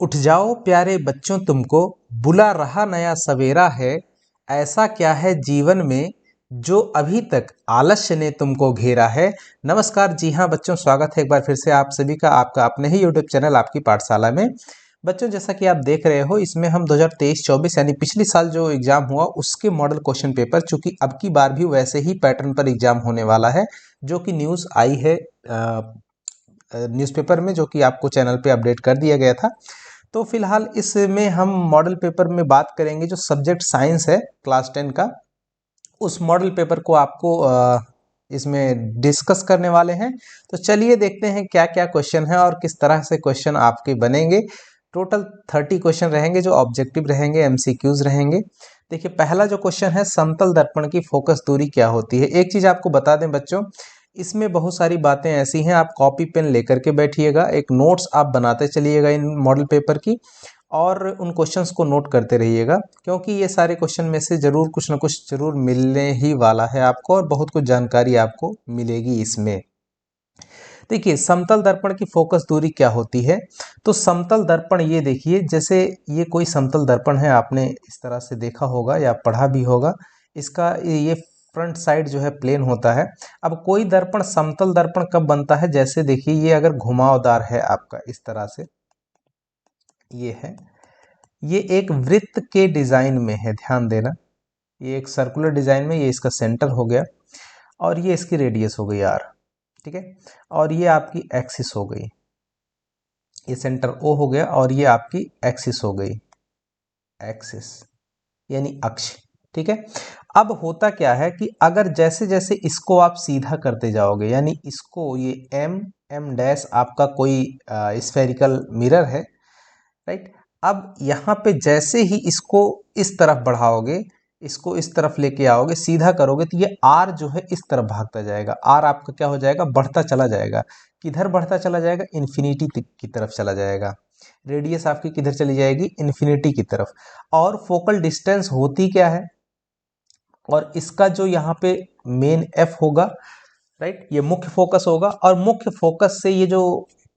उठ जाओ प्यारे बच्चों तुमको बुला रहा नया सवेरा है। ऐसा क्या है जीवन में जो अभी तक आलस्य ने तुमको घेरा है। नमस्कार, जी हाँ बच्चों, स्वागत है एक बार फिर से आप सभी का आपका अपने ही यूट्यूब चैनल आपकी पाठशाला में। बच्चों, जैसा कि आप देख रहे हो, इसमें हम 2023-24 यानी पिछली साल जो एग्जाम हुआ उसके मॉडल क्वेश्चन पेपर, चूंकि अब की बार भी वैसे ही पैटर्न पर एग्जाम होने वाला है, जो कि न्यूज़ आई है न्यूज़पेपर में, जो कि आपको चैनल पे अपडेट कर दिया गया था। तो फिलहाल इसमें हम मॉडल पेपर में बात करेंगे जो सब्जेक्ट साइंस है क्लास 10 का, उस मॉडल पेपर को आपको इसमें डिस्कस करने वाले हैं। तो चलिए देखते हैं क्या क्या क्वेश्चन है और किस तरह से क्वेश्चन आपके बनेंगे। टोटल 30 क्वेश्चन रहेंगे जो ऑब्जेक्टिव रहेंगे, एमसीक्यूज रहेंगे। देखिए, पहला जो क्वेश्चन है, समतल दर्पण की फोकस दूरी क्या होती है। एक चीज आपको बता दें बच्चों, इसमें बहुत सारी बातें ऐसी हैं, आप कॉपी पेन लेकर के बैठिएगा, एक नोट्स आप बनाते चलिएगा इन मॉडल पेपर की, और उन क्वेश्चंस को नोट करते रहिएगा, क्योंकि ये सारे क्वेश्चन में से जरूर कुछ ना कुछ जरूर मिलने ही वाला है आपको, और बहुत कुछ जानकारी आपको मिलेगी इसमें। देखिए, समतल दर्पण की फोकस दूरी क्या होती है। तो समतल दर्पण, ये देखिए, जैसे ये कोई समतल दर्पण है, आपने इस तरह से देखा होगा या पढ़ा भी होगा। इसका ये फ्रंट साइड जो है प्लेन होता है। अब कोई दर्पण समतल दर्पण कब बनता है, जैसे देखिए ये अगर घुमावदार है आपका इस तरह से, ये है, ये एक वृत्त के डिजाइन में है, ध्यान देना, ये एक सर्कुलर डिजाइन में, ये इसका सेंटर हो गया और ये इसकी रेडियस हो गई आर, ठीक है, और ये आपकी एक्सिस हो गई, ये सेंटर ओ हो गया और ये आपकी एक्सिस हो गई, एक्सिस यानी अक्ष, ठीक है। अब होता क्या है कि अगर जैसे जैसे इसको आप सीधा करते जाओगे, यानी इसको, ये एम एम डैश आपका कोई स्फेरिकल मिरर है, राइट। अब यहाँ पे जैसे ही इसको इस तरफ बढ़ाओगे, इसको इस तरफ लेके आओगे, सीधा करोगे, तो ये आर जो है इस तरफ भागता जाएगा, आर आपका क्या हो जाएगा, बढ़ता चला जाएगा। किधर बढ़ता चला जाएगा, इन्फिनिटी की तरफ चला जाएगा। रेडियस आपकी किधर चली जाएगी, इन्फिनिटी की तरफ। और फोकल डिस्टेंस होती क्या है, और इसका जो यहाँ पे मेन एफ होगा, राइट, ये मुख्य फोकस होगा, और मुख्य फोकस से ये जो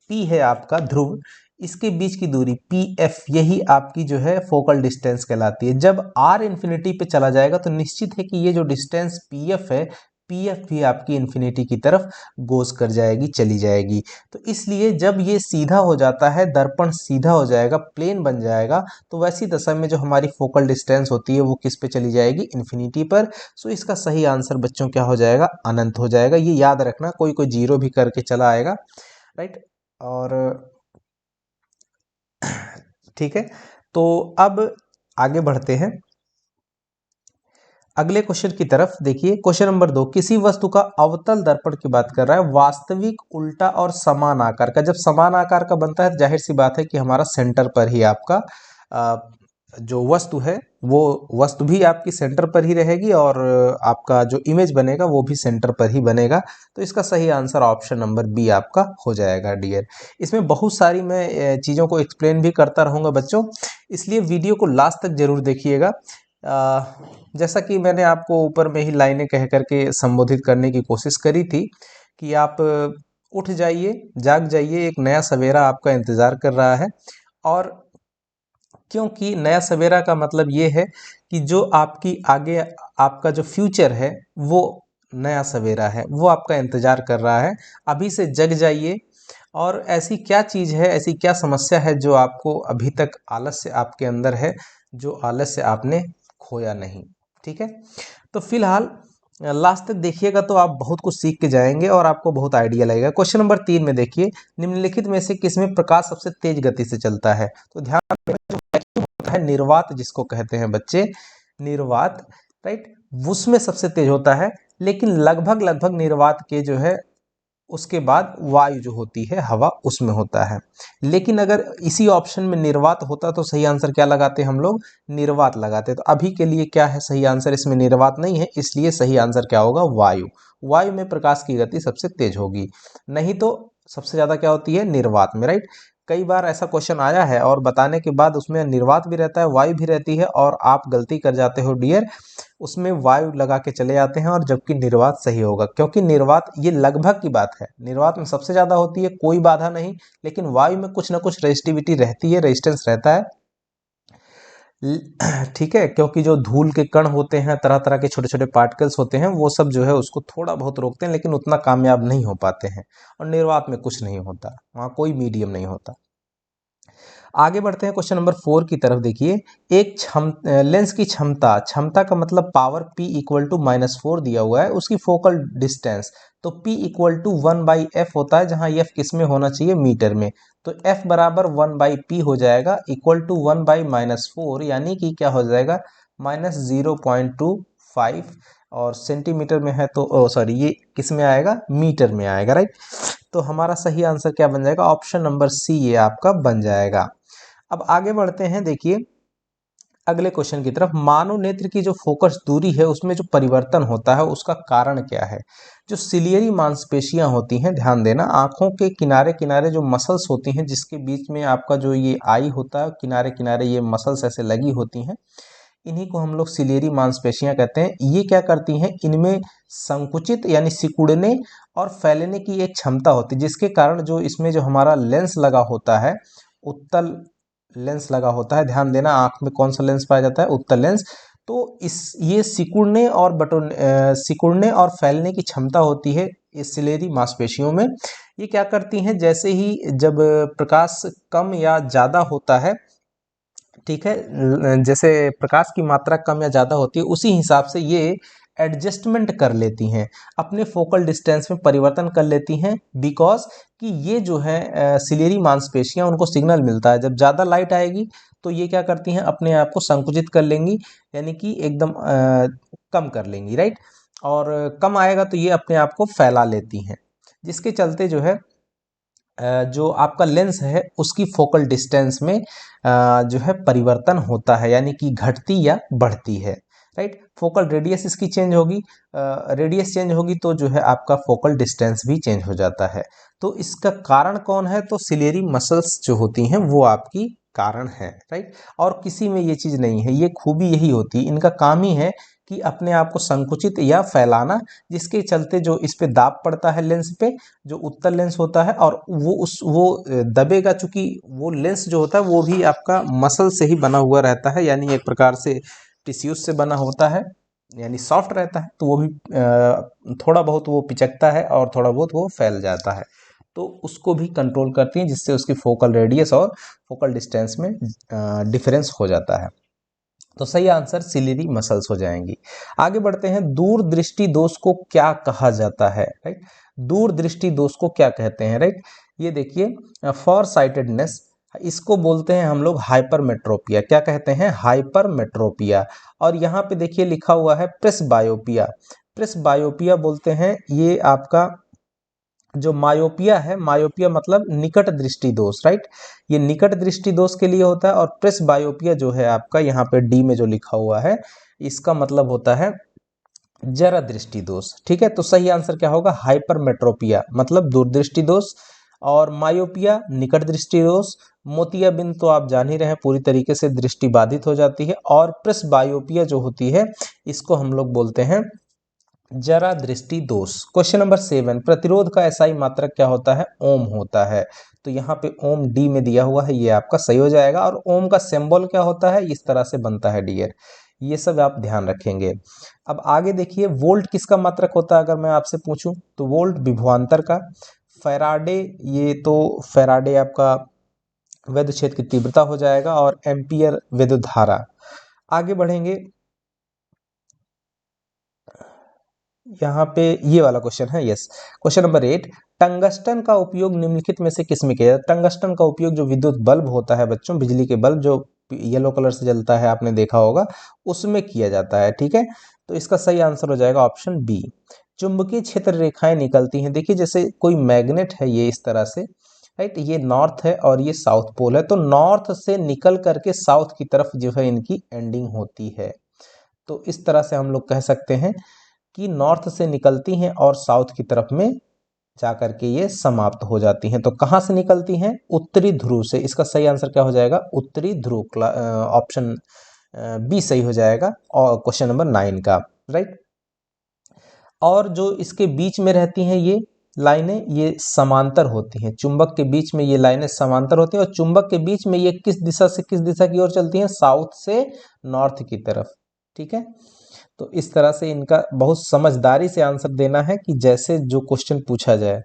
पी है आपका ध्रुव, इसके बीच की दूरी पी एफ, यही आपकी जो है फोकल डिस्टेंस कहलाती है। जब आर इन्फिनिटी पे चला जाएगा तो निश्चित है कि ये जो डिस्टेंस पी एफ है, पी एफ भी आपकी इन्फिनिटी की तरफ गोज कर जाएगी, चली जाएगी। तो इसलिए जब ये सीधा हो जाता है, दर्पण सीधा हो जाएगा, प्लेन बन जाएगा, तो वैसी दशा में जो हमारी फोकल डिस्टेंस होती है वो किस पे चली जाएगी, इन्फिनिटी पर। सो इसका सही आंसर बच्चों क्या हो जाएगा, अनंत हो जाएगा। ये याद रखना, कोई कोई जीरो भी करके चला आएगा, राइट। और ठीक है, तो अब आगे बढ़ते हैं अगले क्वेश्चन की तरफ। देखिए, क्वेश्चन नंबर 2, किसी वस्तु का अवतल दर्पण की बात कर रहा है, वास्तविक, उल्टा और समान आकार का। जब समान आकार का बनता है, जाहिर सी बात है कि हमारा सेंटर पर ही आपका जो वस्तु है, वो वस्तु भी आपकी सेंटर पर ही रहेगी, और आपका जो इमेज बनेगा वो भी सेंटर पर ही बनेगा। तो इसका सही आंसर ऑप्शन नंबर बी आपका हो जाएगा डियर। इसमें बहुत सारी मैं चीज़ों को एक्सप्लेन भी करता रहूँगा बच्चों, इसलिए वीडियो को लास्ट तक जरूर देखिएगा। जैसा कि मैंने आपको ऊपर में ही लाइनें कह करके संबोधित करने की कोशिश करी थी कि आप उठ जाइए, जाग जाइए, एक नया सवेरा आपका इंतज़ार कर रहा है। और क्योंकि नया सवेरा का मतलब ये है कि जो आपकी आगे आपका जो फ्यूचर है वो नया सवेरा है, वो आपका इंतज़ार कर रहा है। अभी से जग जाइए, और ऐसी क्या चीज़ है, ऐसी क्या समस्या है जो आपको अभी तक आलस्य आपके अंदर है, जो आलस्य आपने खोया नहीं, ठीक है। तो फिलहाल लास्ट तक देखिएगा तो आप बहुत कुछ सीख के जाएंगे और आपको बहुत आइडिया लगेगा। क्वेश्चन नंबर 3 में देखिए, निम्नलिखित में से किसमें प्रकाश सबसे तेज गति से चलता है। तो ध्यान होता है निर्वात, जिसको कहते हैं बच्चे, निर्वात, राइट, उसमें सबसे तेज होता है। लेकिन लगभग लगभग निर्वात के जो है उसके बाद वायु जो होती है, हवा, उसमें होता है। लेकिन अगर इसी ऑप्शन में निर्वात होता तो सही आंसर क्या लगाते हम लोग, निर्वात लगाते। तो अभी के लिए क्या है सही आंसर, इसमें निर्वात नहीं है, इसलिए सही आंसर क्या होगा, वायु। वायु में प्रकाश की गति सबसे तेज होगी, नहीं तो सबसे ज्यादा क्या होती है, निर्वात में, राइट। कई बार ऐसा क्वेश्चन आया है और बताने के बाद उसमें निर्वात भी रहता है, वायु भी रहती है, और आप गलती कर जाते हो डियर, उसमें वायु लगा के चले जाते हैं और जबकि निर्वात सही होगा, क्योंकि निर्वात ये लगभग की बात है, निर्वात में सबसे ज्यादा होती है, कोई बाधा नहीं, लेकिन वायु में कुछ ना कुछ रेजिस्टिविटी रहती है, रेजिस्टेंस रहता है। ठीक है, क्योंकि जो धूल के कण होते हैं, तरह तरह के छोटे छोटे पार्टिकल्स होते हैं, वो सब जो है उसको थोड़ा बहुत रोकते हैं, लेकिन उतना कामयाब नहीं हो पाते हैं। और निर्वात में कुछ नहीं होता, वहाँ कोई मीडियम नहीं होता। आगे बढ़ते हैं क्वेश्चन नंबर 4 की तरफ। देखिए, लेंस की क्षमता, क्षमता का मतलब पावर P इक्वल टू -4 दिया हुआ है, उसकी फोकल डिस्टेंस, तो P इक्वल टू 1/f होता है, जहां f किस में होना चाहिए, मीटर में, तो f बराबर 1/p हो जाएगा, इक्वल टू 1/-4, यानी कि क्या हो जाएगा, -0.25, और सेंटीमीटर में है तो सॉरी ये किस में आएगा, मीटर में आएगा, राइट। तो हमारा सही आंसर क्या बन जाएगा, ऑप्शन नंबर सी ये आपका बन जाएगा। अब आगे बढ़ते हैं, देखिए अगले क्वेश्चन की तरफ। मानव नेत्र की जो फोकस दूरी है उसमें जो परिवर्तन होता है उसका कारण क्या है। जो सिलियरी मांसपेशियां होती हैं, ध्यान देना, आंखों के किनारे किनारे जो मसल्स होती हैं, जिसके बीच में आपका जो ये आई होता है, किनारे किनारे ये मसल्स ऐसे लगी होती हैं, इन्हीं को हम लोग सिलियरी मांसपेशियां कहते हैं। ये क्या करती हैं, इनमें संकुचित यानी सिकुड़ने और फैलने की एक क्षमता होती है, जिसके कारण जो इसमें जो हमारा लेंस लगा होता है, उत्तल लेंस लगा होता है, ध्यान देना, आंख में कौन सा लेंस पाया जाता है, उत्तल लेंस। तो इस ये सिकुड़ने और फैलने की क्षमता होती है इस सिलेरी मांसपेशियों में। ये क्या करती हैं, जैसे ही जब प्रकाश कम या ज्यादा होता है, ठीक है, जैसे प्रकाश की मात्रा कम या ज़्यादा होती है, उसी हिसाब से ये एडजस्टमेंट कर लेती हैं, अपने फोकल डिस्टेंस में परिवर्तन कर लेती हैं, बिकॉज कि ये जो है सिलेरी मांसपेशियां, उनको सिग्नल मिलता है, जब ज़्यादा लाइट आएगी तो ये क्या करती हैं, अपने आप को संकुचित कर लेंगी, यानी कि एकदम कम कर लेंगी, राइट, और कम आएगा तो ये अपने आप को फैला लेती हैं, जिसके चलते जो है जो आपका लेंस है उसकी फोकल डिस्टेंस में जो है परिवर्तन होता है, यानी कि घटती या बढ़ती है, राइट। फोकल रेडियस इसकी चेंज होगी, रेडियस चेंज होगी तो जो है आपका फोकल डिस्टेंस भी चेंज हो जाता है। तो इसका कारण कौन है, तो सिलेरी मसल्स जो होती हैं वो आपकी कारण है, राइट। और किसी में ये चीज़ नहीं है, ये खूबी यही होती है, इनका काम ही है कि अपने आप को संकुचित या फैलाना, जिसके चलते जो इस पे दाब पड़ता है लेंस पे, जो उत्तल लेंस होता है, और वो दबेगा, चूंकि वो लेंस जो होता है वो भी आपका मसल से ही बना हुआ रहता है, यानी एक प्रकार से टिश्यूज से बना होता है, यानी सॉफ्ट रहता है, तो वो भी थोड़ा बहुत वो पिचकता है और थोड़ा बहुत वो फैल जाता है, तो उसको भी कंट्रोल करती है, जिससे उसकी फोकल रेडियस और फोकल डिस्टेंस में डिफरेंस हो जाता है। तो सही आंसर सिलियरी मसल्स हो जाएंगी। आगे बढ़ते हैं, दूर दृष्टि दोष को क्या कहा जाता है, राइट। दूर दृष्टि दोष को क्या कहते हैं, राइट। ये देखिए, फॉर साइटेडनेस, इसको बोलते हैं हम लोग हाइपरमेट्रोपिया। क्या कहते हैं, हाइपरमेट्रोपिया। और यहाँ पे देखिए लिखा हुआ है प्रेसबायोपिया, प्रेसबायोपिया बोलते हैं। ये आपका जो मायोपिया है, मायोपिया मतलब निकट दृष्टि दोष, राइट, ये निकट दृष्टि दोष के लिए होता है। और प्रेस बायोपिया जो है आपका यहाँ पे डी में जो लिखा हुआ है, इसका मतलब होता है जरा दृष्टि दोष, ठीक है। तो सही आंसर क्या होगा, हाइपरमेट्रोपिया मतलब दूरदृष्टि दोष, और मायोपिया निकट दृष्टि दोष, मोतियाबिंद तो आप जान ही रहे हैं, पूरी तरीके से दृष्टि बाधित हो जाती है, और प्रेस बायोपिया जो होती है इसको हम लोग बोलते हैं जरा दृष्टि दोष। क्वेश्चन नंबर 7, प्रतिरोध का एसआई मात्रक क्या होता है, ओम होता है। तो यहाँ पे ओम डी में दिया हुआ है, ये आपका सही हो जाएगा। और ओम का सिंबल क्या होता है, इस तरह से बनता है डियर, ये सब आप ध्यान रखेंगे। अब आगे देखिए, वोल्ट किसका मात्रक होता है, अगर मैं आपसे पूछूं तो वोल्ट विभवांतर का। फैराडे, ये तो फैराडे आपका विद्युत क्षेत्र की तीव्रता हो जाएगा, और एम्पियर विद्युत धारा। आगे बढ़ेंगे, यहाँ पे ये वाला क्वेश्चन है, यस, क्वेश्चन नंबर 8, टंगस्टन का उपयोग निम्नलिखित में से किस में किया जाता है। टंगस्टन का उपयोग जो विद्युत बल्ब होता है बच्चों, बिजली के बल्ब जो येलो कलर से जलता है, आपने देखा होगा, उसमें किया जाता है, ठीक है। तो इसका सही आंसर हो जाएगा ऑप्शन बी। चुंबकीय क्षेत्र रेखाएं निकलती हैं, देखिए जैसे कोई मैग्नेट है, ये इस तरह से, राइट, ये नॉर्थ है और ये साउथ पोल है, तो नॉर्थ से निकल करके साउथ की तरफ जो है इनकी एंडिंग होती है। तो इस तरह से हम लोग कह सकते हैं कि नॉर्थ से निकलती हैं और साउथ की तरफ में जा करके ये समाप्त हो जाती हैं। तो कहाँ से निकलती हैं? उत्तरी ध्रुव से। इसका सही आंसर क्या हो जाएगा? उत्तरी ध्रुव। ऑप्शन बी सही हो जाएगा और क्वेश्चन नंबर 9 का, राइट। और जो इसके बीच में रहती हैं ये लाइनें, ये समांतर होती हैं। चुंबक के बीच में ये लाइनें समांतर होती हैं और चुंबक के बीच में ये किस दिशा से किस दिशा की ओर चलती हैं? साउथ से नॉर्थ की तरफ, ठीक है। तो इस तरह से इनका बहुत समझदारी से आंसर देना है कि जैसे जो क्वेश्चन पूछा जाए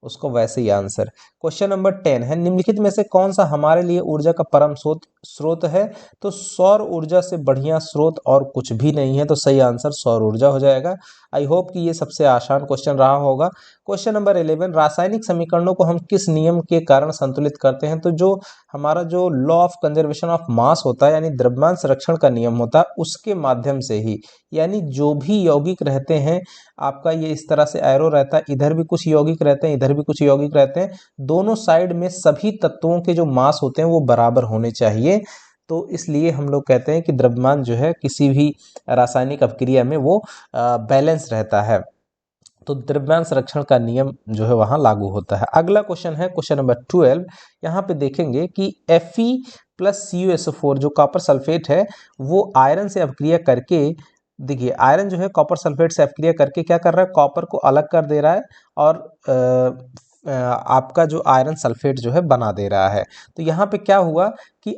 उसको वैसे ही आंसर। क्वेश्चन नंबर 10 है, निम्नलिखित में से कौन सा हमारे लिए ऊर्जा का परम स्रोत है? तो सौर ऊर्जा से बढ़िया स्रोत और कुछ भी नहीं है, तो सही आंसर सौर ऊर्जा हो जाएगा। आई होप कि ये सबसे आसान क्वेश्चन रहा होगा। क्वेश्चन नंबर 11, रासायनिक समीकरणों को हम किस नियम के कारण संतुलित करते हैं? तो जो हमारा जो law of conservation of mass होता है, यानी द्रव्यमान संरक्षण का नियम होता है, उसके माध्यम से ही। यानी जो भी यौगिक रहते हैं, आपका ये इस तरह से एरो रहता है, इधर भी कुछ यौगिक रहते हैं, इधर भी कुछ यौगिक रहते हैं, दोनों साइड में सभी तत्वों के जो मास होते हैं वो बराबर होने चाहिए। तो इसलिए हम लोग कहते हैं कि द्रव्यमान जो है किसी भी रासायनिक अपक्रिया में वो बैलेंस रहता है। तो द्रव्यमान संरक्षण का नियम जो है वहां लागू होता है। अगला क्वेश्चन है क्वेश्चन नंबर 12। यहाँ पे देखेंगे कि Fe प्लस CuSO4 जो कॉपर सल्फेट है, वो आयरन से अपक्रिया करके, देखिए आयरन जो है कॉपर सल्फेट से अपक्रिया करके क्या कर रहा है? कॉपर को अलग कर दे रहा है और आपका जो आयरन सल्फेट जो है बना दे रहा है। तो यहाँ पे क्या हुआ कि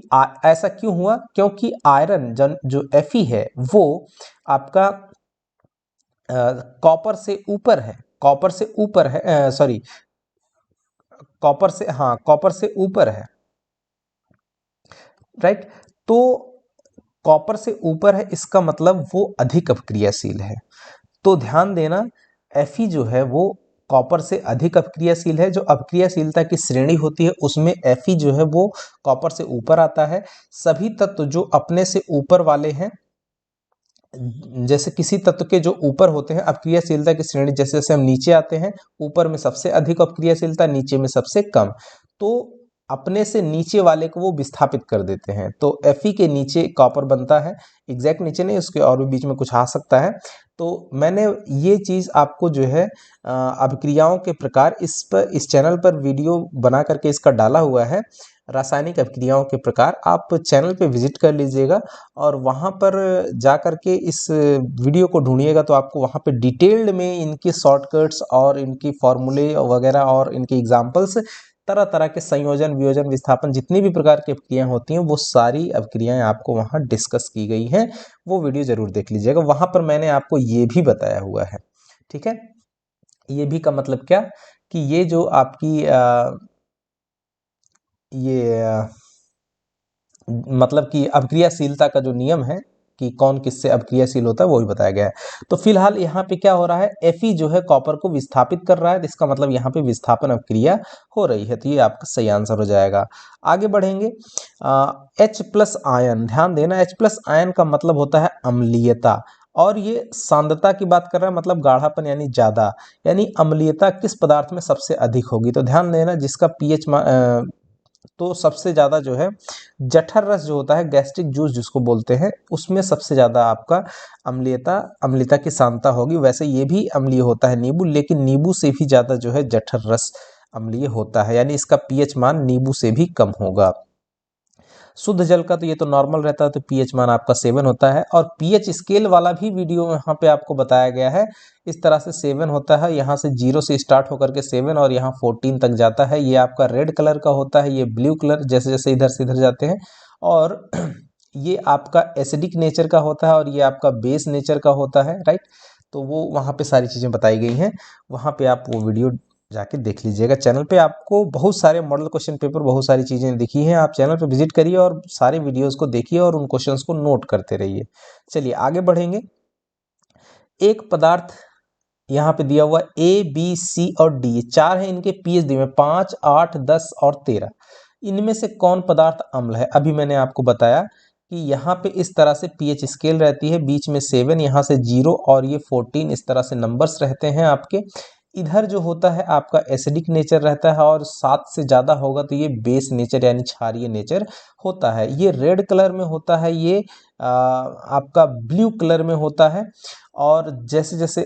ऐसा क्यों हुआ? क्योंकि आयरन जो Fe है वो आपका कॉपर से ऊपर है, कॉपर से ऊपर है, सॉरी कॉपर से, हाँ कॉपर से ऊपर है, राइट। तो कॉपर से ऊपर है, इसका मतलब वो अधिक अपक्रियाशील है। तो ध्यान देना, Fe जो है वो कॉपर से अधिक अपक्रियाशील है। जो अपक्रियाशीलता की श्रेणी होती है उसमें Fe जो है वो कॉपर से ऊपर आता है। सभी तत्व जो अपने से ऊपर वाले हैं, जैसे किसी तत्व के जो ऊपर होते हैं अपक्रियाशीलता की श्रेणी, जैसे जैसे हम नीचे आते हैं, ऊपर में सबसे अधिक अपक्रियाशीलता, नीचे में सबसे कम, तो अपने से नीचे वाले को वो विस्थापित कर देते हैं। तो Fe के नीचे कॉपर बनता है, एग्जैक्ट नीचे नहीं, उसके और भी बीच में कुछ आ सकता है। तो मैंने ये चीज़ आपको जो है अभिक्रियाओं के प्रकार इस चैनल पर वीडियो बना करके इसका डाला हुआ है। रासायनिक अभिक्रियाओं के प्रकार आप चैनल पे विजिट कर लीजिएगा और वहाँ पर जा कर के इस वीडियो को ढूंढिएगा, तो आपको वहाँ पे डिटेल्ड में इनके शॉर्टकट्स और इनकी फॉर्मूले वगैरह और इनके एग्जांपल्स, तरह तरह के संयोजन, वियोजन, विस्थापन, जितनी भी प्रकार की अभिक्रियाएं होती हैं वो सारी अभिक्रियाएं आपको वहाँ डिस्कस की गई हैं। वो वीडियो जरूर देख लीजिएगा, वहाँ पर मैंने आपको ये भी बताया हुआ है, ठीक है। ये भी का मतलब क्या कि ये जो आपकी मतलब कि अभिक्रियाशीलता का जो नियम है कि कौन किससे अभिक्रियाशील होता है वो भी बताया गया है। तो फिलहाल यहाँ पे क्या हो रहा है? Fe जो है कॉपर को विस्थापित कर रहा है, तो इसका मतलब यहाँ पे विस्थापन अभिक्रिया हो रही है। तो ये आपका सही आंसर हो जाएगा। आगे बढ़ेंगे। H प्लस आयन, ध्यान देना, H प्लस आयन का मतलब होता है अम्लीयता, और ये सांद्रता की बात कर रहा है, मतलब गाढ़ापन यानी ज्यादा। यानी अम्लीयता किस पदार्थ में सबसे अधिक होगी? तो ध्यान देना, जिसका pH तो सबसे ज़्यादा जो है जठर रस जो होता है, गैस्ट्रिक जूस जिसको बोलते हैं, उसमें सबसे ज़्यादा आपका अम्लीयता की सांद्रता होगी। वैसे ये भी अम्लीय होता है नींबू, लेकिन नींबू से भी ज़्यादा जो है जठर रस अम्लीय होता है, यानी इसका पीएच मान नींबू से भी कम होगा। शुद्ध जल का तो ये तो नॉर्मल रहता है, तो पीएच मान आपका 7 होता है। और पीएच स्केल वाला भी वीडियो यहाँ पे आपको बताया गया है। इस तरह से 7 होता है, यहाँ से 0 से स्टार्ट होकर के 7 और यहाँ 14 तक जाता है। ये आपका रेड कलर का होता है, ये ब्लू कलर, जैसे जैसे इधर से इधर जाते हैं। और ये आपका एसिडिक नेचर का होता है और ये आपका बेस नेचर का होता है, राइट। तो वो वहाँ पे सारी चीज़ें बताई गई हैं, वहाँ पे आप वो वीडियो जाके देख लीजिएगा। चैनल पे आपको बहुत सारे मॉडल क्वेश्चन पेपर, बहुत सारी चीज़ें दिखी हैं। आप चैनल पे विजिट करिए और सारे वीडियोस को देखिए और उन क्वेश्चंस को नोट करते रहिए। चलिए आगे बढ़ेंगे। एक पदार्थ यहाँ पे दिया हुआ A, B, C और D, 4 है इनके पीएच दिए हुए, 5, 8, 10 और 13। इनमें से कौन पदार्थ अम्ल है? अभी मैंने आपको बताया कि यहाँ पे इस तरह से पीएच स्केल रहती है, बीच में 7, यहाँ से 0 और ये 14, इस तरह से नंबर्स रहते हैं आपके। इधर जो होता है आपका एसिडिक नेचर रहता है, और 7 से ज़्यादा होगा तो ये बेस नेचर यानी क्षारीय नेचर होता है। ये रेड कलर में होता है, ये आपका ब्लू कलर में होता है, और जैसे जैसे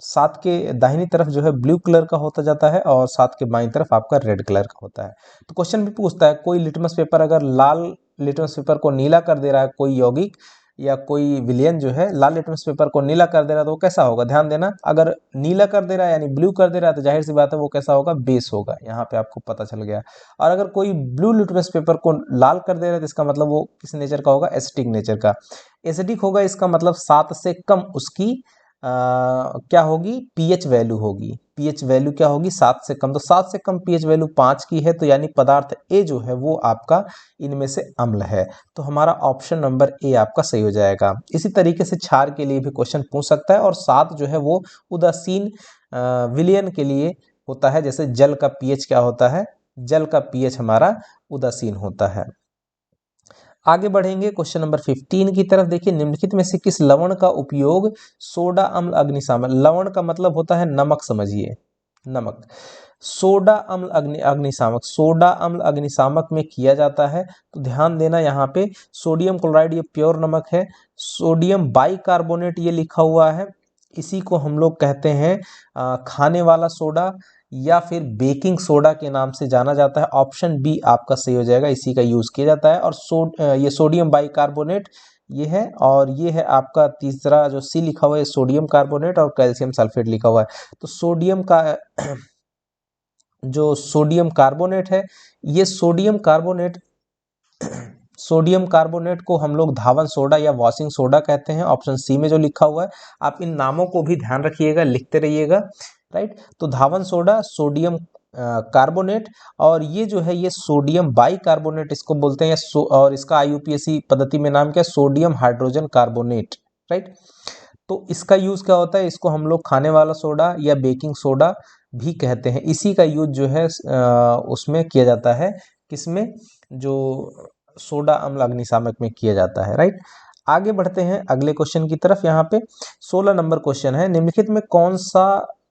7 के दाहिनी तरफ जो है ब्लू कलर का होता जाता है और 7 के बाईं तरफ आपका रेड कलर का होता है। तो क्वेश्चन भी पूछता है कोई लिटमस पेपर अगर लाल लिटमस पेपर को नीला कर दे रहा है, कोई यौगिक या कोई विलयन जो है लाल लिटमस पेपर को नीला कर दे रहा है तो वो कैसा होगा। ध्यान देना, अगर नीला कर दे रहा है यानी ब्लू कर दे रहा है तो जाहिर सी बात है वो कैसा होगा, बेस होगा। यहाँ पे आपको पता चल गया। और अगर कोई ब्लू लिटमस पेपर को लाल कर दे रहा है तो इसका मतलब वो किस नेचर का होगा, एसिडिक नेचर का। एसिडिक होगा इसका मतलब 7 से कम उसकी क्या होगी, पीएच वैल्यू होगी। पीएच वैल्यू क्या होगी, 7 से कम। तो 7 से कम पीएच वैल्यू 5 की है, तो यानी पदार्थ ए जो है वो आपका इनमें से अम्ल है। तो हमारा ऑप्शन नंबर ए आपका सही हो जाएगा। इसी तरीके से क्षार के लिए भी क्वेश्चन पूछ सकता है, और 7 जो है वो उदासीन विलयन के लिए होता है। जैसे जल का पीएच क्या होता है, जल का पीएच हमारा उदासीन होता है। आगे बढ़ेंगे क्वेश्चन नंबर 15 की तरफ। देखिए, निम्नलिखित में से किस लवण का उपयोग सोडा अम्ल अग्निशामक, लवण का मतलब होता है नमक, समझिए नमक, सोडा अम्ल अग्निशामक, सोडा अम्ल अग्निशामक में किया जाता है। तो ध्यान देना, यहाँ पे सोडियम क्लोराइड ये प्योर नमक है, सोडियम बाइकार्बोनेट ये लिखा हुआ है, इसी को हम लोग कहते हैं खाने वाला सोडा या फिर बेकिंग सोडा के नाम से जाना जाता है। ऑप्शन बी आपका सही हो जाएगा, इसी का यूज किया जाता है। और ये सोडियम बाइकार्बोनेट ये है, और ये है आपका तीसरा जो सी लिखा हुआ है सोडियम कार्बोनेट, और कैल्शियम सल्फेट लिखा हुआ है। तो सोडियम का जो सोडियम कार्बोनेट है, ये सोडियम कार्बोनेट सोडियम कार्बोनेट को हम लोग धावन सोडा या वॉशिंग सोडा कहते हैं। ऑप्शन सी में जो लिखा हुआ है, आप इन नामों को भी ध्यान रखिएगा, लिखते रहिएगा, राइट। तो धावन सोडा, सोडियम कार्बोनेट, और ये जो है ये सोडियम बाइकार्बोनेट इसको बोलते हैं, और इसका आईयूपीएसी पद्धति में नाम क्या है, सोडियम हाइड्रोजन कार्बोनेट, राइट। तो इसका यूज क्या होता है, इसको हम लोग खाने वाला सोडा या बेकिंग सोडा भी कहते हैं। इसी का यूज जो है उसमें किया जाता है, किसमें, जो सोडा अम्ल अग्निशामक में किया जाता है, राइट। आगे बढ़ते हैं अगले क्वेश्चन की तरफ। यहाँ पे 16 नंबर क्वेश्चन है, निम्नलिखित में कौन सा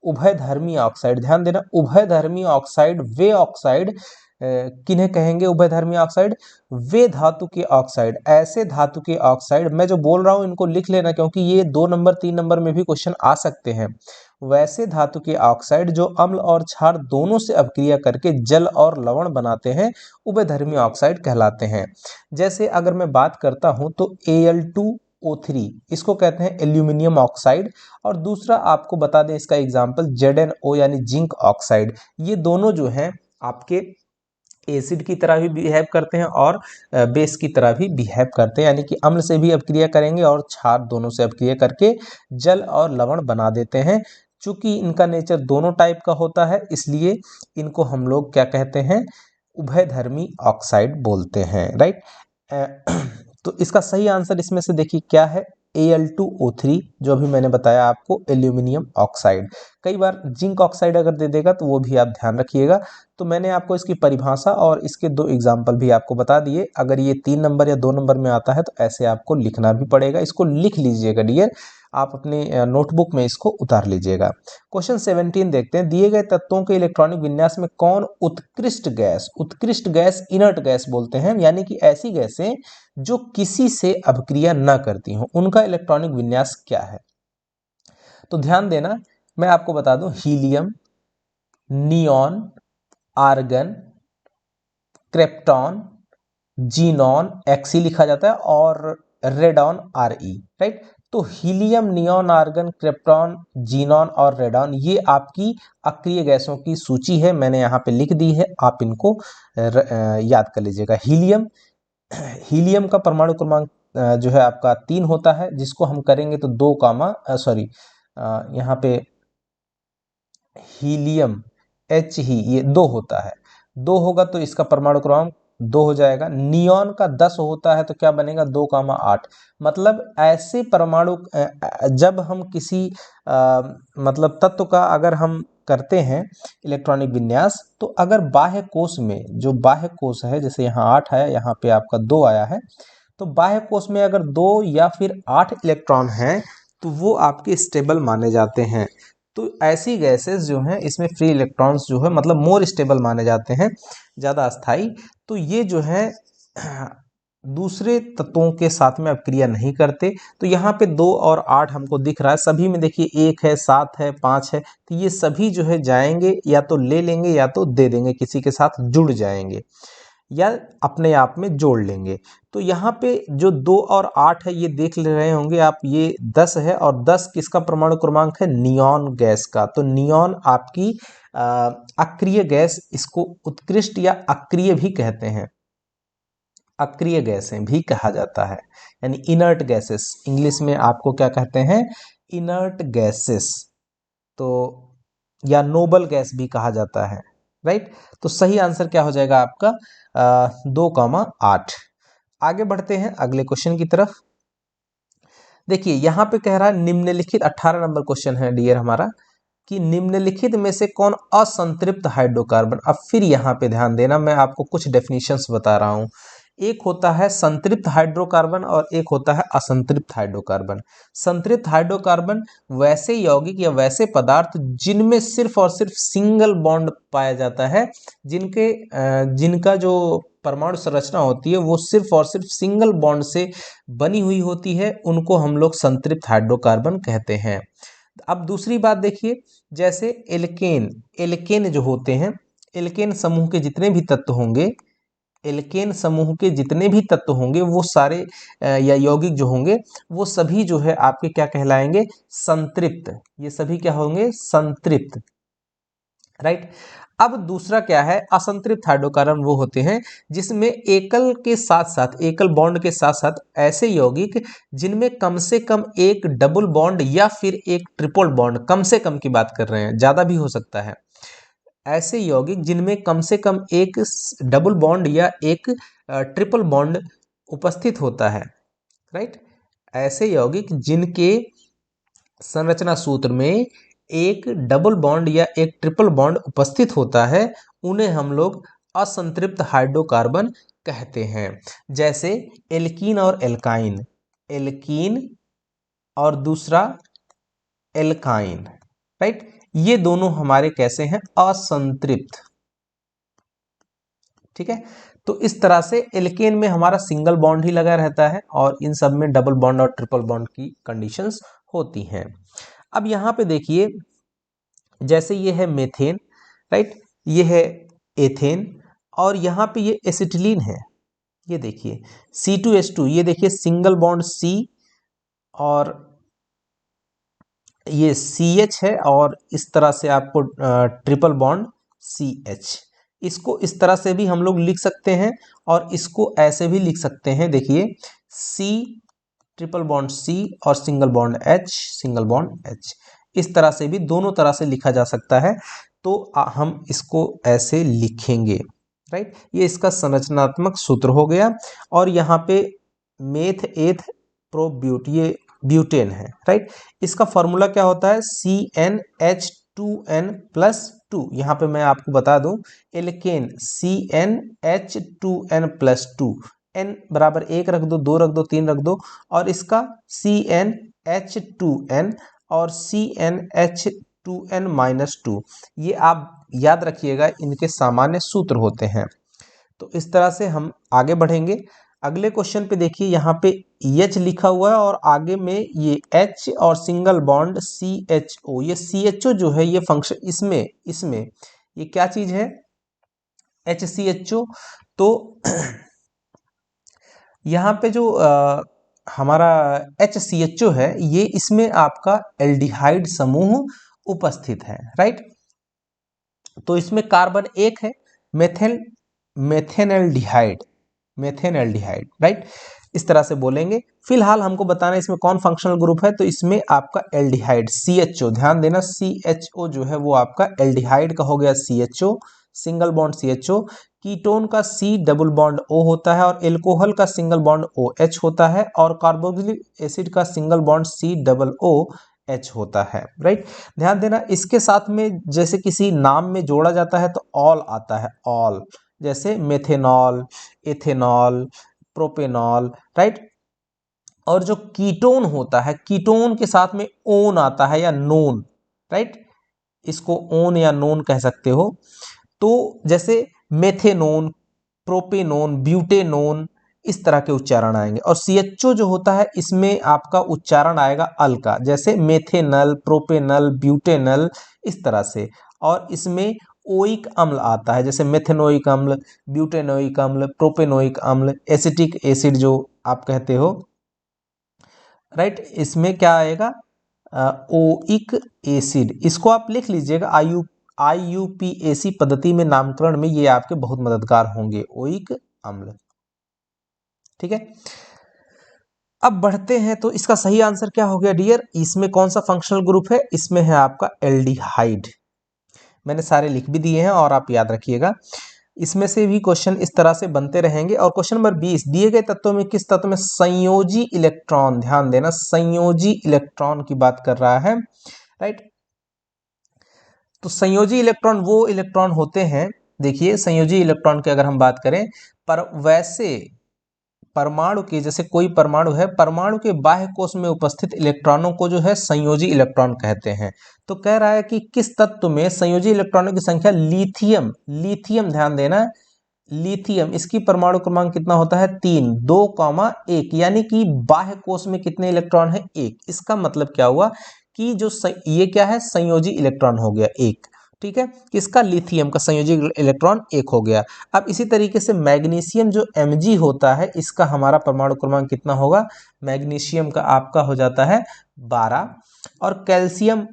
उभयधर्मी ऑक्साइड, ध्यान देना, उभयधर्मी ऑक्साइड, वे ऑक्साइड किन्हें कहेंगे उभयधर्मी ऑक्साइड, वे धातु के ऑक्साइड, ऐसे धातु के ऑक्साइड, मैं जो बोल रहा हूं इनको लिख लेना क्योंकि ये 2 नंबर 3 नंबर में भी क्वेश्चन आ सकते हैं। वैसे धातु के ऑक्साइड जो अम्ल और क्षार दोनों से अभिक्रिया करके जल और लवण बनाते हैं, उभयधर्मी ऑक्साइड कहलाते हैं। जैसे अगर मैं बात करता हूं तो Al2O3 इसको कहते हैं एल्यूमिनियम ऑक्साइड, और दूसरा आपको बता दें इसका एग्जांपल ZnO यानी जिंक ऑक्साइड। ये दोनों जो हैं आपके एसिड की तरह भी बिहेव करते हैं और बेस की तरह भी बिहेव करते हैं, यानी कि अम्ल से भी अभिक्रिया करेंगे और क्षार दोनों से अभिक्रिया करके जल और लवण बना देते हैं। चूंकि इनका नेचर दोनों टाइप का होता है, इसलिए इनको हम लोग क्या कहते हैं, उभयधर्मी ऑक्साइड बोलते हैं, राइट। तो इसका सही आंसर इसमें से देखिए क्या है, Al2O3 जो अभी मैंने बताया आपको, एल्यूमिनियम ऑक्साइड। कई बार जिंक ऑक्साइड अगर दे देगा तो वो भी आप ध्यान रखिएगा। तो मैंने आपको इसकी परिभाषा और इसके 2 एग्जाम्पल भी आपको बता दिए। अगर ये 3 नंबर या 2 नंबर में आता है तो ऐसे आपको लिखना भी पड़ेगा, इसको लिख लीजिएगा डियर, आप अपने नोटबुक में इसको उतार लीजिएगा। क्वेश्चन 17 देखते हैं, दिए गए तत्वों के इलेक्ट्रॉनिक विन्यास में कौन उत्कृष्ट गैस, उत्कृष्ट गैस इनर्ट गैस बोलते हैं, यानी कि ऐसी गैसें जो किसी से अभिक्रिया न करती हो, उनका इलेक्ट्रॉनिक विन्यास क्या है। तो ध्यान देना, मैं आपको बता दूं, helium, neon, argon, krypton, xenon, एक्सी लिखा जाता है, और रेडॉन, RE, राइट। तो helium, neon, argon, krypton, xenon और रेडॉन ये आपकी अक्रिय गैसों की सूची है, मैंने यहाँ पे लिख दी है, आप इनको याद कर लीजिएगा। हीलियम का परमाणु क्रमांक जो है आपका 3 होता है, जिसको हम करेंगे तो 2 कामा सॉरी यहाँ पे हीलियम H ही ये 2 होता है, 2 होगा तो इसका परमाणु क्रमांक 2 हो जाएगा। नियॉन का 10 होता है तो क्या बनेगा, 2,8। मतलब ऐसे परमाणु जब हम किसी मतलब तत्व का अगर हम करते हैं इलेक्ट्रॉनिक विन्यास, तो अगर बाह्य कोश में, जो बाह्य कोश है, जैसे यहाँ 8 है, यहाँ पे आपका 2 आया है, तो बाह्य कोश में अगर 2 या फिर 8 इलेक्ट्रॉन हैं तो वो आपके स्टेबल माने जाते हैं। तो ऐसी गैसेस जो हैं इसमें फ्री इलेक्ट्रॉन्स जो है मतलब मोर स्टेबल माने जाते हैं, ज़्यादा अस्थाई। तो ये जो है दूसरे तत्वों के साथ में अब क्रिया नहीं करते। तो यहाँ पे 2 और 8 हमको दिख रहा है, सभी में देखिए 1 है, 7 है, 5 है, तो ये सभी जो है जाएंगे या तो ले लेंगे या तो दे देंगे, किसी के साथ जुड़ जाएंगे या अपने आप में जोड़ लेंगे। तो यहाँ पे जो 2 और 8 है ये देख ले रहे होंगे आप, ये 10 है और 10 किसका परमाणु क्रमांक है, नियॉन गैस का। तो नियॉन आपकी अक्रिय गैस, इसको उत्कृष्ट या अक्रिय भी कहते हैं, अक्रिय गैसें भी कहा जाता है, यानी इनर्ट गैसेस, इंग्लिश में आपको क्या कहते हैं, इनर्ट गैसेस। तो या नोबल गैस भी कहा जाता है, राइट। तो सही आंसर क्या हो जाएगा आपका 2,8। आगे बढ़ते हैं अगले क्वेश्चन की तरफ। देखिए यहाँ पे कह रहा है निम्नलिखित, 18 नंबर क्वेश्चन है डियर हमारा, कि निम्नलिखित में से कौन असंतृप्त हाइड्रोकार्बन। अब फिर यहाँ पे ध्यान देना, मैं आपको कुछ डेफिनेशंस बता रहा हूँ। एक होता है संतृप्त हाइड्रोकार्बन और एक होता है असंतृप्त हाइड्रोकार्बन। संतृप्त हाइड्रोकार्बन वैसे यौगिक या वैसे पदार्थ जिनमें सिर्फ और सिर्फ सिंगल बॉन्ड पाया जाता है, जिनका जो परमाणु संरचना होती है वो सिर्फ और सिर्फ सिंगल बॉन्ड से बनी हुई होती है, उनको हम लोग संतृप्त हाइड्रोकार्बन कहते हैं। अब दूसरी बात देखिए, जैसे एल्केन, एल्केन जो होते हैं, एल्केन समूह के जितने भी तत्व होंगे, एल्केन समूह के जितने भी तत्व होंगे वो सारे या यौगिक जो होंगे वो सभी जो है आपके क्या कहलाएंगे, संतृप्त। ये सभी क्या होंगे, संतृप्त, राइट। अब दूसरा क्या है, असंतृप्त हाइड्रोकार्बन वो होते हैं जिसमें एकल के साथ साथ, एकल बॉन्ड के साथ साथ ऐसे यौगिक जिनमें कम से कम एक डबल बॉन्ड या फिर एक ट्रिपल बॉन्ड, कम से कम की बात कर रहे हैं, ज़्यादा भी हो सकता है, ऐसे यौगिक जिनमें कम से कम एक डबल बॉन्ड या एक ट्रिपल बॉन्ड उपस्थित होता है, राइट। ऐसे यौगिक जिनके संरचना सूत्र में एक डबल बॉन्ड या एक ट्रिपल बॉन्ड उपस्थित होता है, उन्हें हम लोग असंतृप्त हाइड्रोकार्बन कहते हैं। जैसे एल्कीन और एल्काइन, एल्कीन और दूसरा एल्काइन, राइट, ये दोनों हमारे कैसे हैं, असंतृप्त, ठीक है। तो इस तरह से एल्केन में हमारा सिंगल बॉन्ड ही लगा रहता है और इन सब में डबल बॉन्ड और ट्रिपल बॉन्ड की कंडीशंस होती हैं। अब यहाँ पे देखिए, जैसे ये है मेथेन, राइट, ये है एथेन और यहाँ पे ये एसिटिलीन है, ये देखिए C2H2, ये देखिए सिंगल बॉन्ड C और ये CH है और इस तरह से आपको ट्रिपल बॉन्ड CH। इसको इस तरह से भी हम लोग लिख सकते हैं और इसको ऐसे भी लिख सकते हैं, देखिए C ट्रिपल बॉन्ड C और single bond H, single bond H, इस तरह से भी दोनों तरह से लिखा जा सकता है। तो हम इसको ऐसे लिखेंगे, राइट। ये इसका संरचनात्मक सूत्र हो गया और यहाँ पे मेथ एथ प्रोब्यूट, ये ब्यूटेन है, राइट। इसका फॉर्मूला क्या होता है, CnH2n+2। यहाँ पे मैं आपको बता दूं, एल्केन CnH2n+2, n बराबर 1 रख दो, 2 रख दो, 3 रख दो, और इसका CnH2n और CnH2n-2, ये आप याद रखिएगा, इनके सामान्य सूत्र होते हैं। तो इस तरह से हम आगे बढ़ेंगे। अगले क्वेश्चन पे देखिए, यहाँ पे H लिखा हुआ है और आगे में ये H और सिंगल बॉन्ड CHO, ये CHO जो है ये फंक्शन, इसमें ये क्या चीज है, HCHO। तो यहाँ पे जो हमारा HCHO है, ये इसमें आपका एल्डिहाइड समूह उपस्थित है, राइट। तो इसमें कार्बन एक है, मेथेनएल्डिहाइड, मेथेनएल्डिहाइड, राइट, इस तरह से बोलेंगे। फिलहाल हमको बताना है इसमें कौन फंक्शनल ग्रुप है, तो इसमें आपका एल्डिहाइड CHO, ध्यान देना CHO जो है वो आपका एल्डिहाइड का हो गया, CHO single bond CHO। Ketone का C डबल बॉन्ड O होता है और एल्कोहल का सिंगल बॉन्ड OH होता है और कार्बोक्सिलिक एसिड का सिंगल बॉन्ड COOH होता है, राइट। ध्यान देना, इसके साथ में जैसे किसी नाम में जोड़ा जाता है तो ऑल आता है, ऑल, जैसे मेथेनॉल, एथेनॉल, प्रोपेनॉल, राइट। और जो कीटोन होता है, कीटोन के साथ में ओन आता है या नोन, राइट, इसको ओन या नोन कह सकते हो। तो जैसे मेथेनोन, प्रोपेनोन, ब्यूटेनोन, इस तरह के उच्चारण आएंगे। और CHO जो होता है इसमें आपका उच्चारण आएगा अल का, जैसे मेथेनल, प्रोपेनल, ब्यूटेनल, इस तरह से। और इसमें ओइक अम्ल आता है, जैसे मेथेनोइक अम्ल, ब्यूटेनोइक अम्ल, प्रोपेनोइक अम्ल, एसिटिक एसिड जो आप कहते हो, राइट। इसमें क्या आएगा, ओइक एसिड। इसको आप लिख लीजिएगा, IUPAC पद्धति में नामकरण में ये आपके बहुत मददगार होंगे, ओइक अम्ल। ठीक है, अब बढ़ते हैं। तो इसका सही आंसर क्या हो गया डियर, इसमें कौन सा फंक्शनल ग्रुप है, इसमें है आपका एल्डिहाइड। मैंने सारे लिख भी दिए हैं और आप याद रखिएगा। इसमें से भी क्वेश्चन इस तरह से बनते रहेंगे। और क्वेश्चन नंबर 20, दिए गए तत्वों में किस तत्व में संयोजी इलेक्ट्रॉन, ध्यान देना, संयोजी इलेक्ट्रॉन की बात कर रहा है, राइट। तो संयोजी इलेक्ट्रॉन वो इलेक्ट्रॉन होते हैं, देखिए संयोजी इलेक्ट्रॉन की अगर हम बात करें, पर वैसे परमाणु के, जैसे कोई परमाणु है, परमाणु के बाह्य कोश में उपस्थित इलेक्ट्रॉनों को जो है संयोजी इलेक्ट्रॉन कहते हैं। तो कह रहा है कि किस तत्व में संयोजी इलेक्ट्रॉनों की संख्या, लिथियम, लिथियम ध्यान देना, लिथियम, इसकी परमाणु क्रमांक कितना होता है, 3, 2,1, यानी कि बाह्य कोश में कितने इलेक्ट्रॉन है, 1। इसका मतलब क्या हुआ कि जो ये क्या है, संयोजी इलेक्ट्रॉन हो गया 1। ठीक है, किसका, लिथियम का संयोजी इलेक्ट्रॉन 1 हो गया। अब इसी तरीके से मैग्नीशियम जो Mg होता है, इसका हमारा परमाणु क्रमांक कितना होगा, मैग्नीशियम का आपका हो जाता है 12। और कैल्शियम,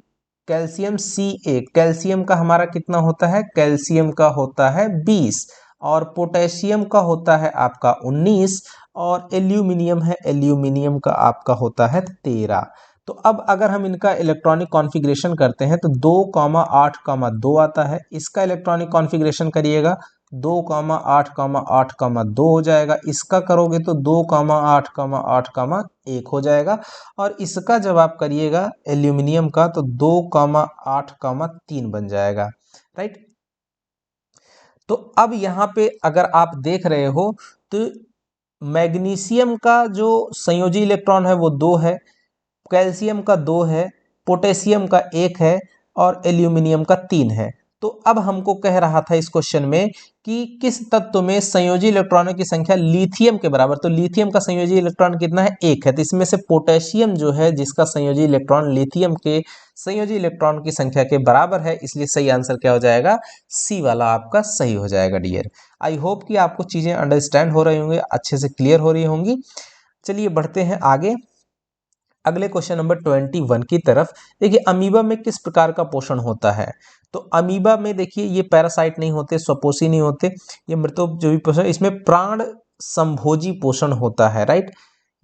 कैल्शियम Ca, कैल्शियम का हमारा कितना होता है, कैल्शियम का होता है 20। और पोटेशियम का होता है आपका 19। और एल्यूमिनियम है, एल्यूमिनियम का आपका होता है 13। तो अब अगर हम इनका इलेक्ट्रॉनिक कॉन्फ़िगरेशन करते हैं तो 2,8,2 आता है। इसका इलेक्ट्रॉनिक कॉन्फ़िगरेशन करिएगा, 2,8,8,2 हो जाएगा। इसका करोगे तो 2,8,8,1 हो जाएगा। और इसका जब आप करिएगा एल्यूमिनियम का, तो 2,8,3 बन जाएगा, राइट। तो अब यहाँ पे अगर आप देख रहे हो तो मैग्नीशियम का जो संयोजी इलेक्ट्रॉन है वो 2 है, कैल्शियम का 2 है, पोटेशियम का 1 है, और एल्यूमिनियम का 3 है। तो अब हमको कह रहा था इस क्वेश्चन में कि किस तत्व में संयोजी इलेक्ट्रॉनों की संख्या लिथियम के बराबर, तो लिथियम का संयोजी इलेक्ट्रॉन कितना है, 1 है। तो इसमें से पोटेशियम जो है, जिसका संयोजी इलेक्ट्रॉन लिथियम के संयोजी इलेक्ट्रॉन की संख्या के बराबर है, इसलिए सही आंसर क्या हो जाएगा, सी वाला आपका सही हो जाएगा डियर। आई होप कि आपको चीजें अंडरस्टैंड हो रही होंगी, अच्छे से क्लियर हो रही होंगी। चलिए बढ़ते हैं आगे, अगले क्वेश्चन नंबर 21 की तरफ। देखिए अमीबा में किस प्रकार का पोषण होता है, तो अमीबा में देखिए ये पैरासाइट नहीं होते, स्वपोषी नहीं होते, ये मृतोपजीवी पोषण, इसमें प्राण संभोजी पोषण होता है, राइट।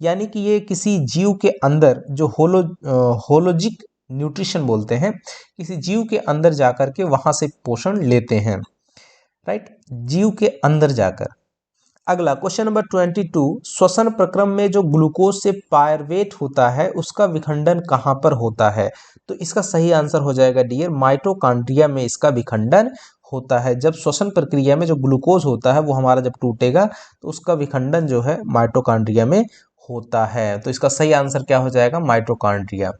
यानी कि ये किसी जीव के अंदर जो होलोजिक न्यूट्रिशन बोलते हैं, किसी जीव के अंदर जाकर के वहां से पोषण लेते हैं, राइट, जीव के अंदर जाकर। अगला क्वेश्चन नंबर 22, श्वसन प्रक्रम में जो ग्लूकोज से पायरवेट होता है उसका विखंडन कहाँ पर होता है, तो इसका सही आंसर हो जाएगा डियर, माइटोकॉन्ड्रिया में इसका विखंडन होता है। जब श्वसन प्रक्रिया में जो ग्लूकोज होता है वो हमारा जब टूटेगा तो उसका विखंडन जो है माइटोकॉन्ड्रिया में होता है। तो इसका सही आंसर क्या हो जाएगा, माइटोकॉन्ड्रिया।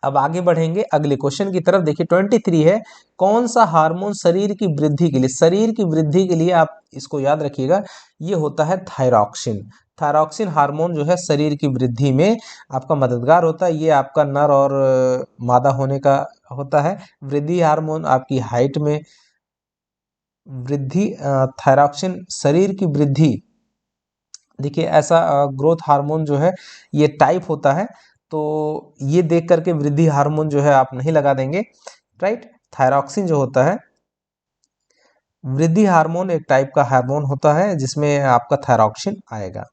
अब आगे बढ़ेंगे अगले क्वेश्चन की तरफ। देखिए 23 है, कौन सा हार्मोन शरीर की वृद्धि के लिए, शरीर की वृद्धि के लिए आप इसको याद रखिएगा, ये होता है थायरॉक्सिन। थायरॉक्सिन हार्मोन जो है शरीर की वृद्धि में आपका मददगार होता है। ये आपका नर और मादा होने का होता है। वृद्धि हार्मोन आपकी हाइट में वृद्धि, थायरॉक्सिन शरीर की वृद्धि, देखिए ऐसा ग्रोथ हार्मोन जो है ये टाइप होता है, तो ये देख करके वृद्धि हार्मोन जो है आप नहीं लगा देंगे, राइट। थायरॉक्सिन जो होता है वृद्धि हार्मोन, एक टाइप का हार्मोन होता है जिसमें आपका थायरॉक्सिन आएगा।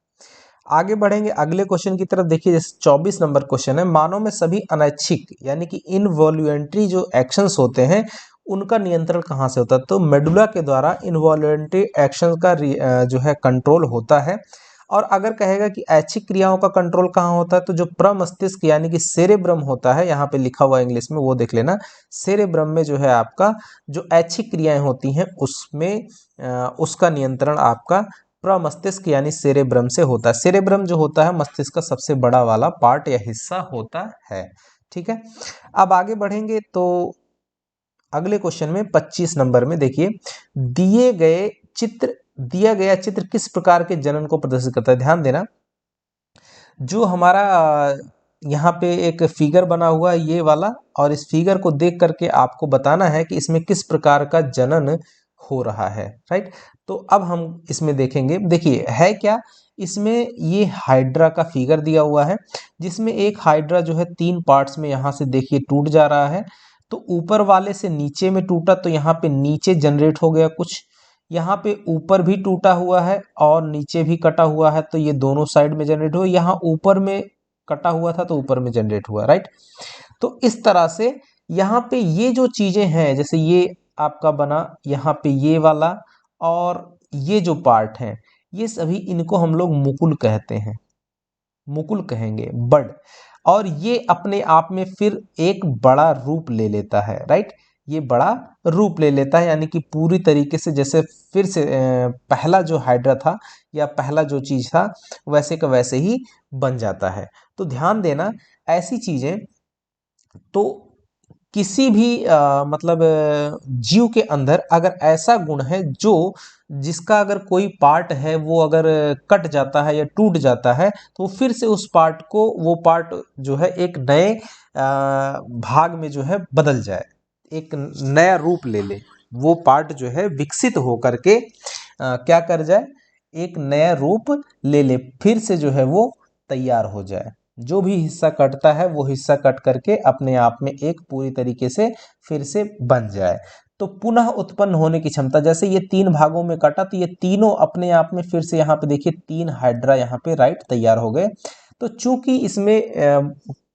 आगे बढ़ेंगे अगले क्वेश्चन की तरफ। देखिए जैसे 24 नंबर क्वेश्चन है, मानव में सभी अनैच्छिक यानी कि इनवॉल्यूंटरी जो एक्शंस होते हैं उनका नियंत्रण कहाँ से होता है, तो मेडुला के द्वारा इनवॉल्यूंटरी एक्शंस का जो है कंट्रोल होता है। और अगर कहेगा कि ऐच्छिक क्रियाओं का कंट्रोल कहाँ होता है, तो जो प्रमस्तिष्क यानी कि सेरेब्रम होता है, यहाँ पे लिखा हुआ इंग्लिश में वो देख लेना, सेरेब्रम में जो है आपका जो ऐच्छिक क्रियाएं होती हैं उसमें उसका नियंत्रण आपका प्रमस्तिष्क यानी सेरेब्रम से होता है। सेरेब्रम जो होता है मस्तिष्क का सबसे बड़ा वाला पार्ट या हिस्सा होता है। ठीक है, अब आगे बढ़ेंगे तो अगले क्वेश्चन में 25 नंबर में देखिए, दिया गया चित्र किस प्रकार के जनन को प्रदर्शित करता है। ध्यान देना, जो हमारा यहाँ पे एक फिगर बना हुआ है ये वाला, और इस फिगर को देख करके आपको बताना है कि इसमें किस प्रकार का जनन हो रहा है, राइट। तो अब हम इसमें देखेंगे, देखिए है क्या, इसमें ये हाइड्रा का फिगर दिया हुआ है, जिसमें एक हाइड्रा जो है 3 पार्ट्स में यहाँ से देखिए टूट जा रहा है। तो ऊपर वाले से नीचे में टूटा तो यहाँ पे नीचे जनरेट हो गया कुछ, यहाँ पे ऊपर भी टूटा हुआ है और नीचे भी कटा हुआ है, तो ये दोनों साइड में जनरेट हुआ। यहाँ ऊपर में कटा हुआ था तो ऊपर में जनरेट हुआ, राइट। तो इस तरह से यहाँ पे ये जो चीजें हैं, जैसे ये आपका बना यहाँ पे ये वाला, और ये जो पार्ट है, ये सभी इनको हम लोग मुकुल कहते हैं, मुकुल कहेंगे, बड। और ये अपने आप में फिर एक बड़ा रूप ले लेता है, राइट। ये बड़ा रूप ले लेता है, यानी कि पूरी तरीके से जैसे फिर से पहला जो हाइड्रा था या पहला जो चीज था वैसे का वैसे ही बन जाता है। तो ध्यान देना, ऐसी चीजें तो किसी भी मतलब जीव के अंदर अगर ऐसा गुण है जो जिसका अगर कोई पार्ट है वो अगर कट जाता है या टूट जाता है तो फिर से उस पार्ट को, वो पार्ट जो है एक नए भाग में जो है बदल जाए, एक नया रूप ले ले, वो पार्ट जो है विकसित हो करके क्या कर जाए, एक नया रूप ले ले, फिर से जो है वो तैयार हो जाए। जो भी हिस्सा कटता है वो हिस्सा कट करके अपने आप में एक पूरी तरीके से फिर से बन जाए। तो पुनः उत्पन्न होने की क्षमता, जैसे ये 3 भागों में कटा तो ये तीनों अपने आप में फिर से यहाँ पे देखिए 3 हाइड्रा यहाँ पे राइट तैयार हो गए। तो चूंकि इसमें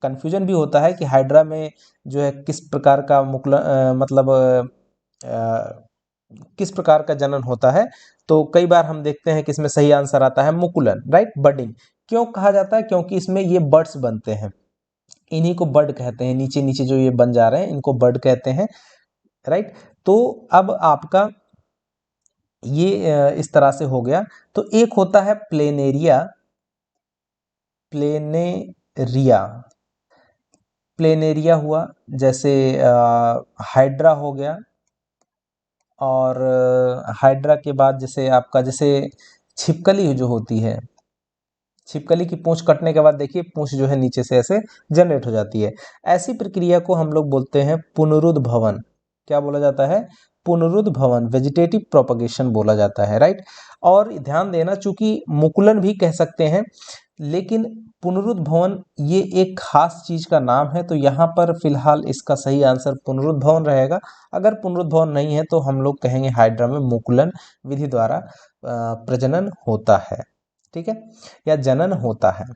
कंफ्यूजन भी होता है कि हाइड्रा में जो है किस प्रकार का मतलब किस प्रकार का जनन होता है, तो कई बार हम देखते हैं कि इसमें सही आंसर आता है मुकुलन, राइट, बडिंग। क्यों कहा जाता है, क्योंकि इसमें ये बर्ड्स बनते हैं, इन्हीं को बर्ड कहते हैं, नीचे नीचे जो ये बन जा रहे हैं इनको बर्ड कहते हैं, राइट। तो अब आपका ये इस तरह से हो गया। तो एक होता है प्लेनेरिया, प्लेनेरिया, प्लेनेरिया हुआ, जैसे हाइड्रा हो गया, और हाइड्रा के बाद जैसे आपका जैसे छिपकली जो होती है, छिपकली की पूंछ कटने के बाद देखिए पूंछ जो है नीचे से ऐसे जनरेट हो जाती है। ऐसी प्रक्रिया को हम लोग बोलते हैं पुनरुद्भवन। क्या बोला जाता है, पुनरुद्भवन, वेजिटेटिव प्रोपगेशन बोला जाता है, राइट। और ध्यान देना, चूंकि मुकुलन भी कह सकते हैं लेकिन पुनरुद्भवन ये एक खास चीज का नाम है, तो यहाँ पर फिलहाल इसका सही आंसर पुनरुद्भवन रहेगा। अगर पुनरुद्भवन नहीं है तो हम लोग कहेंगे हाइड्रा में मुकुलन विधि द्वारा प्रजनन होता है, ठीक है, या जनन होता है।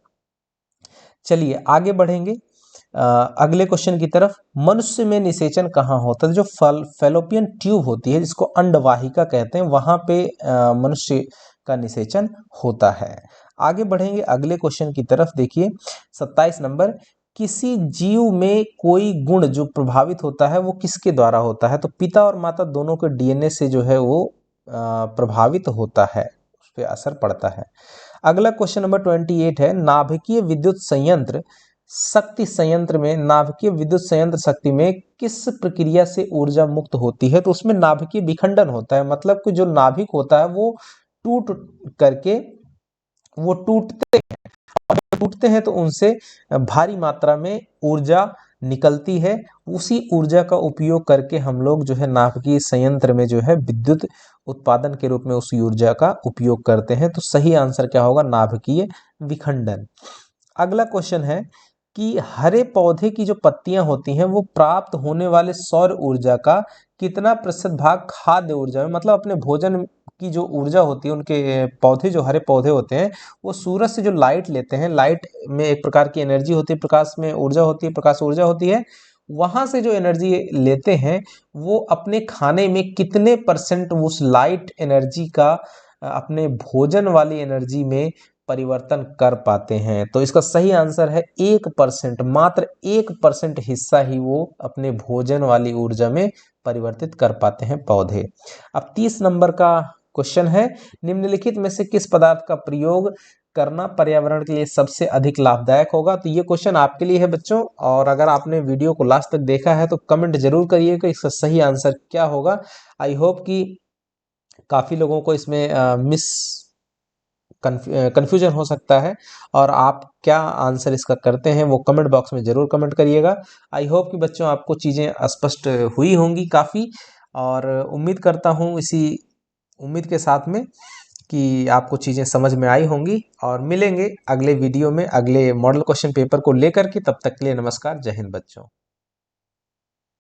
चलिए आगे बढ़ेंगे अगले क्वेश्चन की तरफ। मनुष्य में निषेचन कहाँ होता है, जो फैलोपियन ट्यूब होती है जिसको अंडवाहिका कहते हैं, वहां पे मनुष्य का निषेचन होता है। आगे बढ़ेंगे अगले क्वेश्चन की तरफ, देखिए 27 नंबर, किसी जीव में कोई गुण जो प्रभावित होता है वो किसके द्वारा होता है, तो पिता और माता दोनों के डीएनए से जो है वो प्रभावित होता है, उस पर असर पड़ता है। अगला क्वेश्चन नंबर 28 है, नाभिकीय विद्युत संयंत्र शक्ति संयंत्र में, नाभिकीय विद्युत संयंत्र शक्ति में किस प्रक्रिया से ऊर्जा मुक्त होती है, तो उसमें नाभिकीय विखंडन होता है, मतलब कि जो नाभिक होता है वो टूट करके वो टूटते हैं तो उनसे भारी मात्रा में ऊर्जा निकलती है। उसी ऊर्जा का उपयोग करके हम लोग जो है नाभिकीय संयंत्र में जो है विद्युत उत्पादन के रूप में उस ऊर्जा का उपयोग करते हैं। तो सही आंसर क्या होगा, नाभिकीय विखंडन। अगला क्वेश्चन है कि हरे पौधे की जो पत्तियां होती हैं वो प्राप्त होने वाले सौर ऊर्जा का कितना प्रतिशत भाग खाद्य ऊर्जा में, मतलब अपने भोजन की जो ऊर्जा होती है, उनके पौधे जो हरे पौधे होते हैं वो सूरज से जो लाइट लेते हैं, लाइट में एक प्रकार की एनर्जी होती है, प्रकाश में ऊर्जा होती है, प्रकाश ऊर्जा होती है, वहां से जो एनर्जी लेते हैं वो अपने खाने में कितने परसेंट उस लाइट एनर्जी का अपने भोजन वाली एनर्जी में परिवर्तन कर पाते हैं, तो इसका सही आंसर है 1%, मात्र 1% हिस्सा ही वो अपने भोजन वाली ऊर्जा में परिवर्तित कर पाते हैं पौधे। अब 30 नंबर का क्वेश्चन है, निम्नलिखित में से किस पदार्थ का प्रयोग करना पर्यावरण के लिए सबसे अधिक लाभदायक होगा? तो ये क्वेश्चन आपके लिए है बच्चों, और अगर आपने वीडियो को लास्ट तक देखा है तो कमेंट जरूर करिएगा इसका सही आंसर क्या होगा। आई होप कि काफ़ी लोगों को इसमें कन्फ्यूजन हो सकता है, और आप क्या आंसर इसका करते हैं वो कमेंट बॉक्स में ज़रूर कमेंट करिएगा। आई होप कि बच्चों आपको चीज़ें स्पष्ट हुई होंगी काफ़ी, और उम्मीद करता हूँ इसी उम्मीद के साथ में कि आपको चीज़ें समझ में आई होंगी, और मिलेंगे अगले वीडियो में अगले मॉडल क्वेश्चन पेपर को लेकर के। तब तक के लिए नमस्कार, जय हिंद बच्चों।